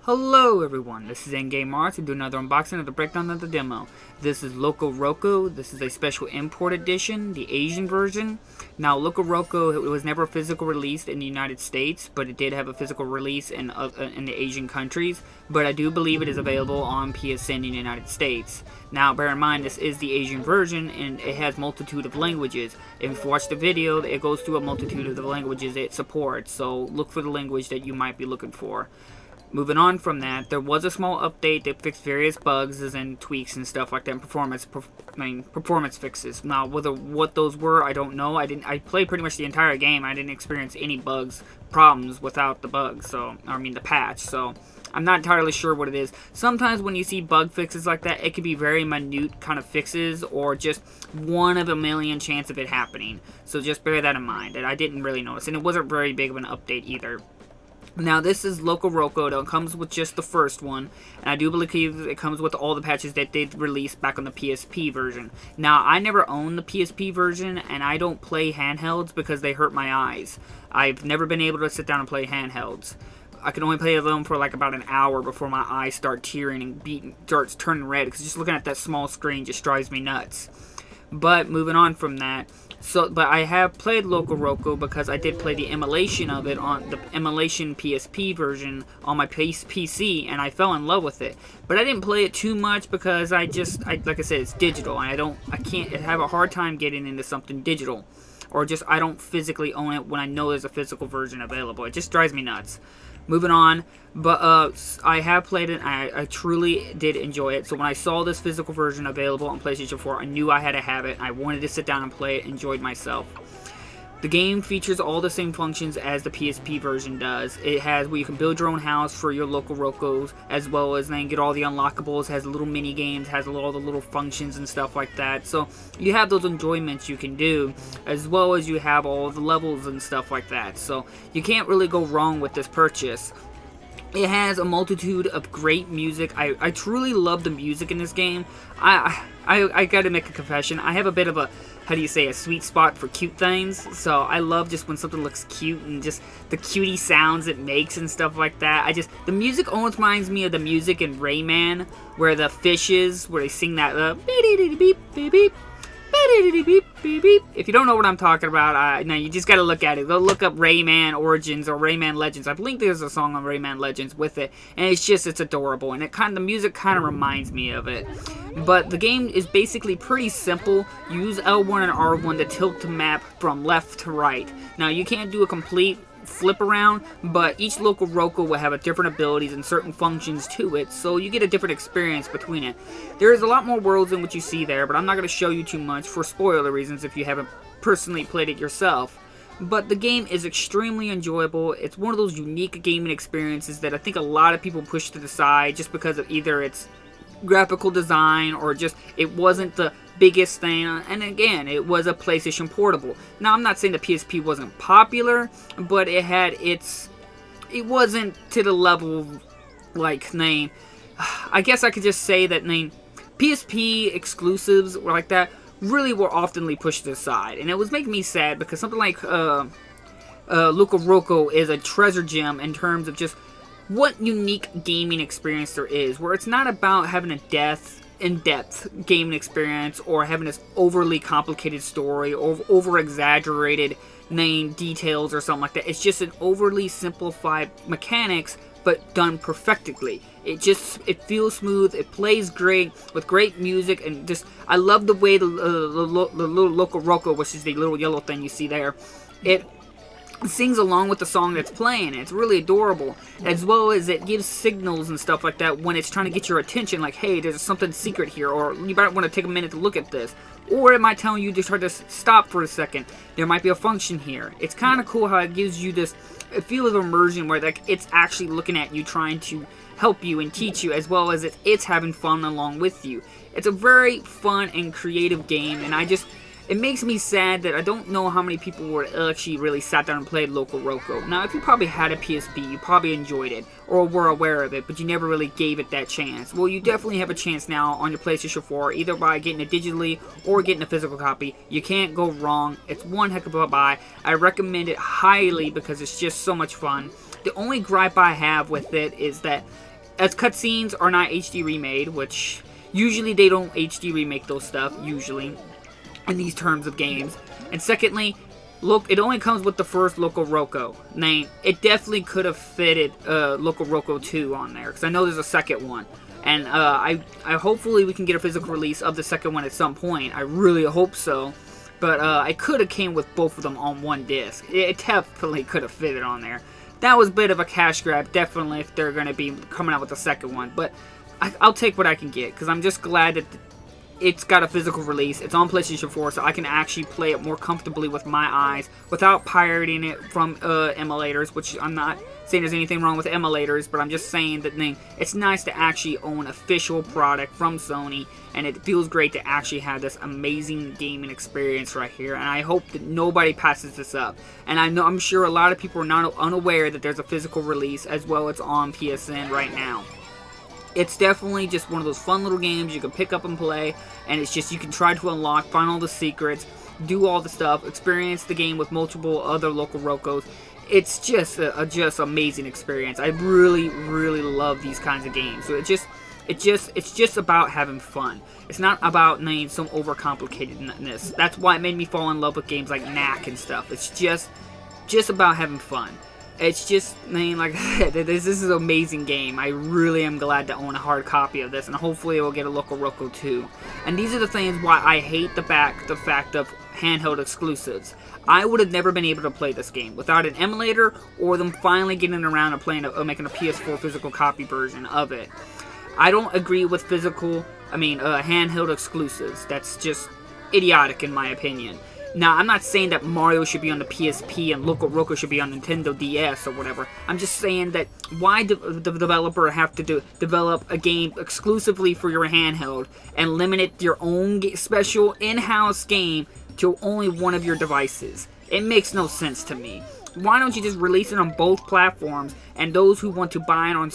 Hello everyone, this is Endgame Arts to do another unboxing of the breakdown of the demo. This is LocoRoco. This is a special import edition, the Asian version. Now LocoRoco, it was never physical released in the United States, but it did have a physical release in the Asian countries. But I do believe it is available on PSN in the United States. Now bear in mind, this is the Asian version and it has multitude of languages. If you watch the video, it goes through a multitude of the languages it supports, so look for the language that you might be looking for. Moving on from that, there was a small update that fixed various bugs and tweaks and stuff like that, and performance fixes. Now, what those were, I don't know. I played pretty much the entire game. I didn't experience any problems without the bugs. The patch. So, I'm not entirely sure what it is. Sometimes when you see bug fixes like that, it can be very minute kind of fixes, or just one of a million chance of it happening. So just bear that in mind. That I didn't really notice, and it wasn't very big of an update either. Now, this is LocoRoco. It comes with just the first one, and I do believe it comes with all the patches that they released back on the PSP version. Now, I never owned the PSP version, and I don't play handhelds because they hurt my eyes. I've never been able to sit down and play handhelds. I can only play them for like about an hour before my eyes start tearing and starts turning red, because just looking at that small screen just drives me nuts. But moving on from that, but I have played LocoRoco because I did play the emulation of it on the emulation PSP version on my PC, and I fell in love with it. But I didn't play it too much because like I said, it's digital, and I can't have a hard time getting into something digital, or just I don't physically own it when I know there's a physical version available. It just drives me nuts. Moving on, but I have played it, and I truly did enjoy it. So when I saw this physical version available on PlayStation 4, I knew I had to have it. I wanted to sit down and play it, enjoyed myself. The game features all the same functions as the PSP version does. It has where you can build your own house for your LocoRocos, as well as then get all the unlockables, has little mini games, has all the little functions and stuff like that. So you have those enjoyments you can do, as well as you have all the levels and stuff like that. So you can't really go wrong with this purchase. It has a multitude of great music. I truly love the music in this game. I gotta make a confession. I have a bit of a, a sweet spot for cute things. So I love just when something looks cute and just the cutie sounds it makes and stuff like that. The music almost reminds me of the music in Rayman, where the fishes, where they sing that beep beep beep beep. If you don't know what I'm talking about, no, you just gotta look at it. Go look up Rayman Origins or Rayman Legends. I believe there's a song on Rayman Legends with it, and it's adorable, and the music kind of reminds me of it. But the game is basically pretty simple. You use L1 and R1 to tilt the map from left to right. Now, you can't do a complete flip around, but each LocoRoco will have different abilities and certain functions to it, so you get a different experience between it. There is a lot more worlds than what you see there, but I'm not going to show you too much for spoiler reasons if you haven't personally played it yourself. But the game is extremely enjoyable. It's one of those unique gaming experiences that I think a lot of people push to the side just because of either its graphical design or just it wasn't the biggest thing, and again, it was a PlayStation Portable. Now, I'm not saying the PSP wasn't popular, but it wasn't to the level I guess I could just say that PSP exclusives were like that really were oftenly pushed aside, and it was making me sad because something like LocoRoco is a treasure gem in terms of just what unique gaming experience there is, where it's not about having a in-depth gaming experience or having this overly complicated story or over-exaggerated details or something like that. It's just an overly simplified mechanics, but done perfectly. It feels smooth, it plays great, with great music, and I love the way the little LocoRoco, which is the little yellow thing you see there, it sings along with the song that's playing. It's really adorable, as well as it gives signals and stuff like that when it's trying to get your attention, like, hey, there's something secret here, or you might want to take a minute to look at this, or it might tell you to try to stop for a second. There might be a function here. It's kind of cool how it gives you this feel of immersion where it's actually looking at you, trying to help you and teach you, as well as it's having fun along with you. It's a very fun and creative game, and it makes me sad that I don't know how many people were actually really sat down and played LocoRoco. Now, if you probably had a PSP, you probably enjoyed it, or were aware of it, but you never really gave it that chance. Well, you definitely have a chance now on your PlayStation 4, either by getting it digitally or getting a physical copy. You can't go wrong. It's one heck of a buy. I recommend it highly because it's just so much fun. The only gripe I have with it is that as cutscenes are not HD remade, which usually they don't HD remake those stuff, usually, in these terms of games. And secondly, look, it only comes with the first LocoRoco name. It definitely could have fitted LocoRoco 2 on there, because I know there's a second one. And I hopefully we can get a physical release of the second one at some point. I really hope so. But I could have came with both of them on one disc. It definitely could have fitted on there. That was a bit of a cash grab, definitely, if they're going to be coming out with the second one. But I'll take what I can get, because I'm just glad that it's got a physical release. It's on PlayStation 4, so I can actually play it more comfortably with my eyes without pirating it from emulators, which I'm not saying there's anything wrong with emulators, but I'm just saying that it's nice to actually own official product from Sony, and it feels great to actually have this amazing gaming experience right here, and I hope that nobody passes this up. And I'm sure a lot of people are not unaware that there's a physical release as well as on PSN right now. It's definitely just one of those fun little games you can pick up and play, and it's just you can try to unlock, find all the secrets, do all the stuff, experience the game with multiple other LocoRocos. It's just a just amazing experience. I really, really love these kinds of games. So it's just about having fun. It's not about some overcomplicatedness. That's why it made me fall in love with games like Knack and stuff. It's just about having fun. It's just, like I said, this is an amazing game. I really am glad to own a hard copy of this, and hopefully we'll get a LocoRoco 2. And these are the things why I hate the fact of handheld exclusives. I would have never been able to play this game without an emulator or them finally getting around to making a PS4 physical copy version of it. I don't agree with handheld exclusives. That's just idiotic in my opinion. Now, I'm not saying that Mario should be on the PSP and LocoRoco should be on Nintendo DS or whatever. I'm just saying that why the developer have to develop a game exclusively for your handheld and limit your own special in-house game to only one of your devices? It makes no sense to me. Why don't you just release it on both platforms, and those who want to buy it on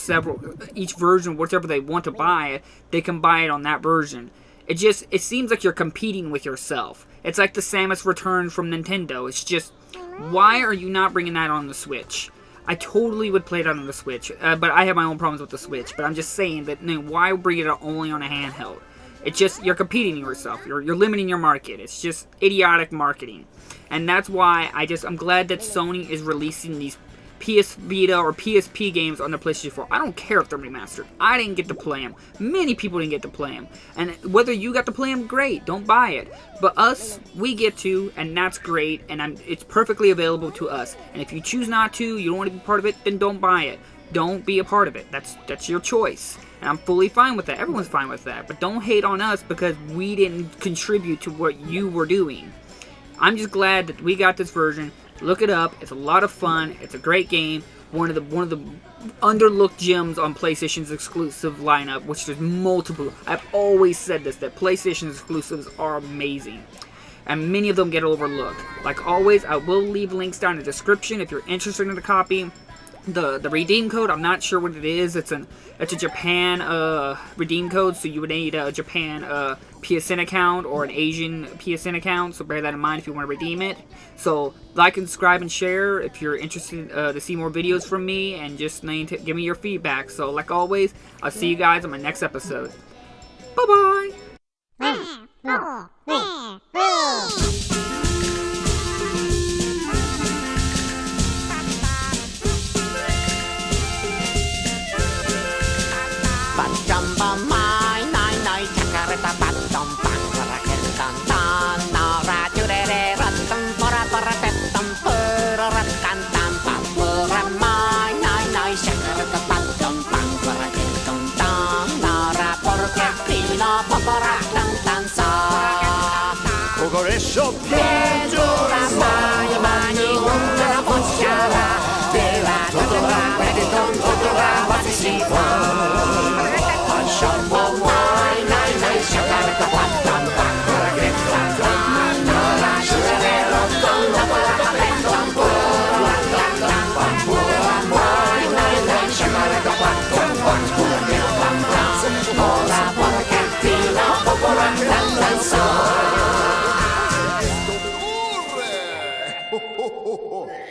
each version, whichever they want to buy it, they can buy it on that version. It seems like you're competing with yourself. It's like the Samus Returns from Nintendo. It's just, why are you not bringing that on the Switch? I totally would play it on the Switch, but I have my own problems with the Switch. But I'm just saying that, why bring it only on a handheld? It's just, you're competing with yourself. You're limiting your market. It's just idiotic marketing. And that's why I'm glad that Sony is releasing these PS Vita or PSP games on the PlayStation 4. I don't care if they're remastered. I didn't get to play them. Many people didn't get to play them. And whether you got to play them, great. Don't buy it. But us, we get to, and that's great. And it's perfectly available to us. And if you choose not to, you don't want to be part of it, then don't buy it. Don't be a part of it. That's your choice. And I'm fully fine with that. Everyone's fine with that. But don't hate on us because we didn't contribute to what you were doing. I'm just glad that we got this version. Look it up. It's a lot of fun. It's a great game. One of the underlooked gems on PlayStation's exclusive lineup, which there's multiple. I've always said this, that PlayStation exclusives are amazing. And many of them get overlooked. Like always, I will leave links down in the description if you're interested in a copy. The redeem code, I'm not sure what it is. It's a Japan redeem code, so you would need a Japan PSN account or an Asian PSN account, so bear that in mind if you want to redeem it. So like and subscribe and share if you're interested to see more videos from me, and just give me your feedback. So like always, I'll see you guys on my next episode. Bye bye. Eso pięciora mają mani una pościara Dela totora, reggaeton totora, wasifa A szambo maj, naj, szakarka, patam, pam, ragetam, tam Nora, szurero, tom, napara, patam, pora, tam, pam, pora, maj, naj, szakarka, patam, pam, pam, tam Pora, porque tino, popora, tam, so ho, ho, ho.